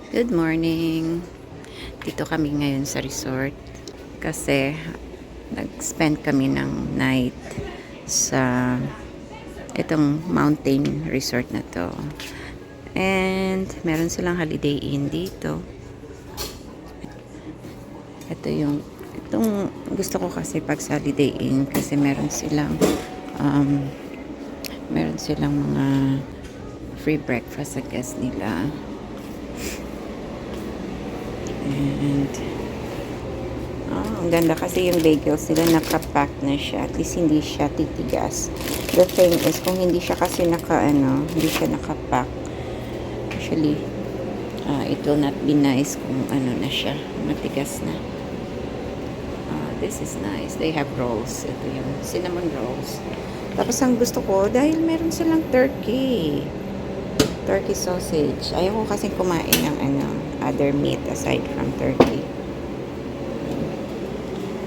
Good morning. Dito kami ngayon sa resort kasi nag-spend kami ng night sa itong mountain resort na to. And meron silang Holiday Inn dito. Itong gusto ko kasi pag sa Holiday Inn kasi um, meron silang mga free breakfast sa guest nila. And ang ganda kasi yung bagels nila nakapack na siya. At least hindi siya titigas. The thing is, kung hindi siya kasi hindi siya nakapack. Actually, it will not be nice kung na siya. Matigas na. This is nice. They have rolls. Ito yung cinnamon rolls. Tapos ang gusto ko, dahil meron silang turkey sausage. Ayaw ko kasi kumain ng other meat aside from turkey.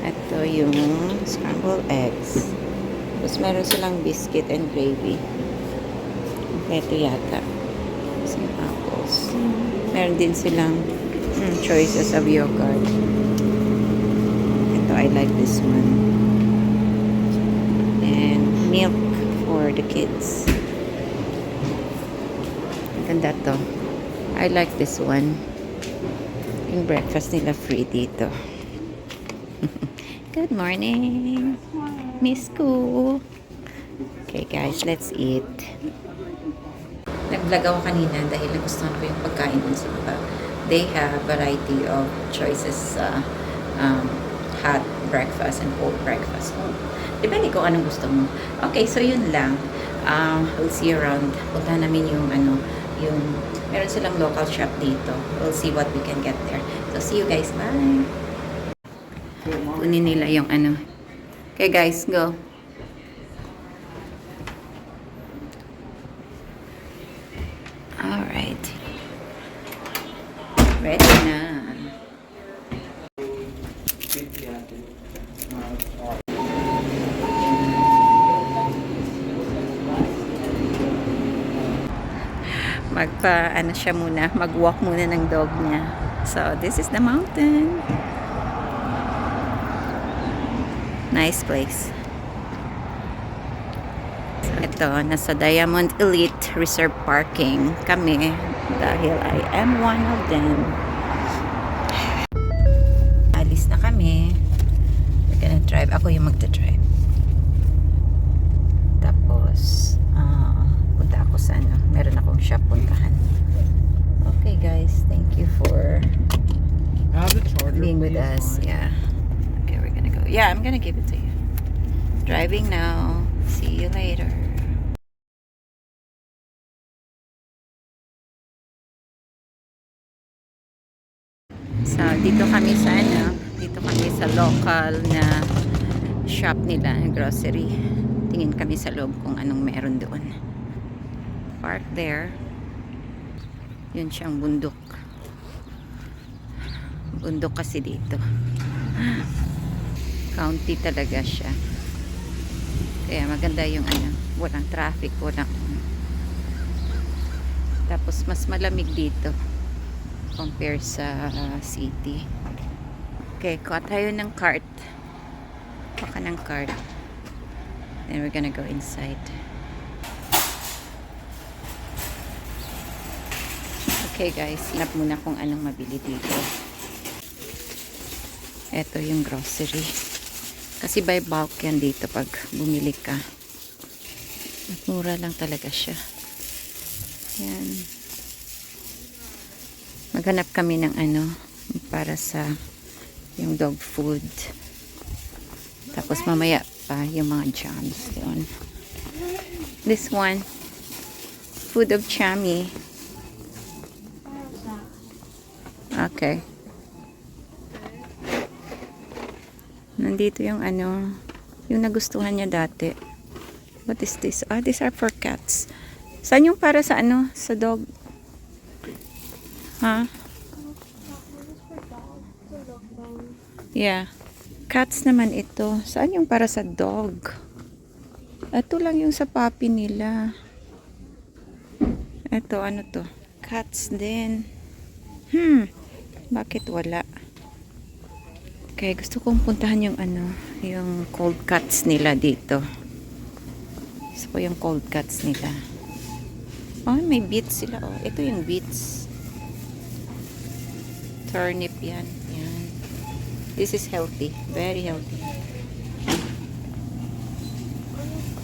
Ito yung scrambled eggs. Tapos meron silang biscuit and gravy. Ito yata. Some apples. Meron din silang choices of yogurt. Ito, I like this one. And milk for the kids. Ganda to. I like this one. Yung breakfast nila free dito. Good morning. Miss ko. Okay guys, let's eat. Nag-vlog ako kanina dahil nagustuhan ko yung pagkain dun sa iba. They have variety of choices hot breakfast and cold breakfast. Depende kung anong gusto mo. Okay, so yun lang. We'll see you around. Punta namin yung meron silang local shop dito. We'll see what we can get there. So see you guys. Bye. Kunin nila yung Okay guys, go. Alright. Ready na. Siya muna, mag-walk muna ng dog niya. So, this is the mountain. Nice place. So, ito, nasa Diamond Elite Reserve Parking kami dahil I am one of them. Alis na kami. We're gonna drive. Ako yung magta-drive. Tapos, punta ako sa meron akong shop puntahan. Okay guys, thank you for being with us. Yeah. Okay, we're gonna go. Yeah, I'm gonna give it to you. Driving now. See you later. So, dito kami sa local na shop nila, grocery. Tingin kami sa loob kung anong meron doon. Park there. Yun siyang bundok. Bundok kasi dito. County talaga siya. Kaya maganda yung walang traffic, tapos mas malamig dito compare sa city. Okay, kuha tayo ng cart. Kuha ng cart. Then we're gonna go inside. Okay guys, hanap muna kung anong mabili dito. Ito yung grocery. Kasi by bulk yan dito pag bumili ka. At mura lang talaga siya. Yan. Maghanap kami ng para sa yung dog food. Tapos mamaya pa yung mga jams doon. This one. Food of Chami. Okay. Nandito yung yung nagustuhan niya dati. What is this? These are for cats. Saan yung para sa sa dog? Huh? Yeah. Cats naman ito. Saan yung para sa dog? Ito lang yung sa puppy nila. Ito, ano to? Cats din. Bakit wala? Kaya gusto kong puntahan yung yung cold cuts nila dito. Gusto ko yung cold cuts nila. Oh, may beets sila. Oh, ito yung beets. Turnip yan. Yan. This is healthy. Very healthy.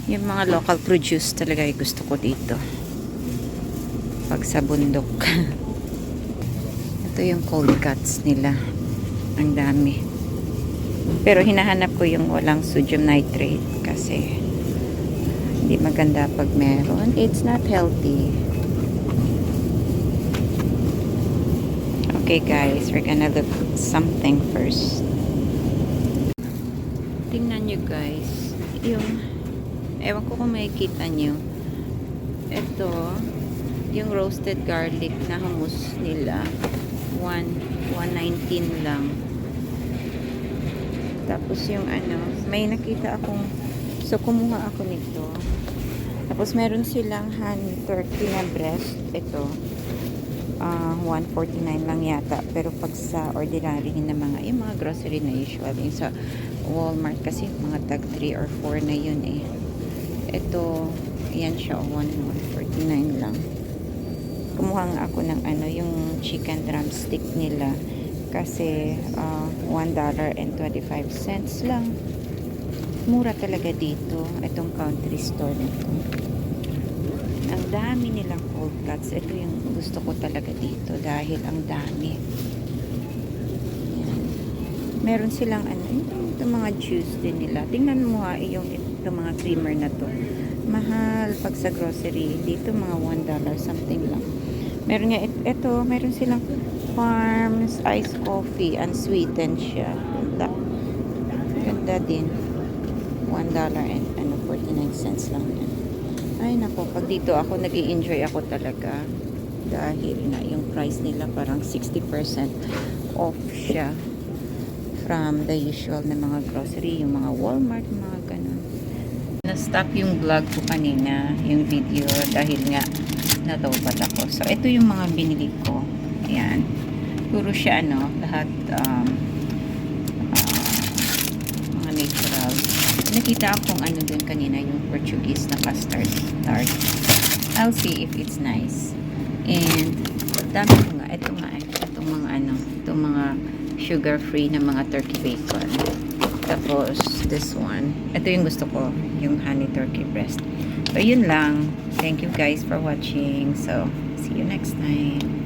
Yung mga local produce talaga ay gusto ko dito. Pag sa bundok. Ito yung cold cuts nila. Ang dami. Pero hinahanap ko yung walang sodium nitrate kasi hindi maganda pag meron. It's not healthy. Okay guys, we're gonna look something first. Tingnan nyo guys. Ewan ko kung makikita nyo. Ito, yung roasted garlic na hummus nila. 119 lang. Tapos yung may nakita akong, so kumuha ako nito. Tapos meron silang honey turkey na breast. Ito, 149 lang yata. Pero pag sa ordinary na yung mga grocery na usual, yung sa Walmart kasi mga tag 3 or 4 na yun eh. Ito, yan siya, 149 lang. Kumuha nga ako ng yung chicken drumstick nila kasi $1.25 lang. Mura talaga dito. Itong country store nito. Ang dami nilang cold cuts. Ito yung gusto ko talaga dito dahil ang dami. Yan. Meron silang itong mga juice din nila. Tingnan mo ha, itong mga creamer na to. Mahal pag sa grocery. Dito mga $1 something lang. Meron nga meron silang Farms iced coffee, unsweetened siya. Ganda din. $1.49 lang yan. Ay nako, pag dito ako nag-i-enjoy ako talaga dahil na yung price nila parang 60% off siya from the usual na mga grocery, yung mga Walmart, mga ganun. Na-stop yung vlog ko kanina, yung video, dahil nga natawad ako. So, ito yung mga binili ko. Ayan. Puro siya, lahat, mga natural. Nakita akong din kanina, yung Portuguese na custard tart. I'll see if it's nice. And, dami ko nga, itong mga sugar-free na mga turkey bacon. Tapos, this one. Ito yung gusto ko, yung honey turkey breast. So, yun lang. Thank you guys for watching. So, see you next time.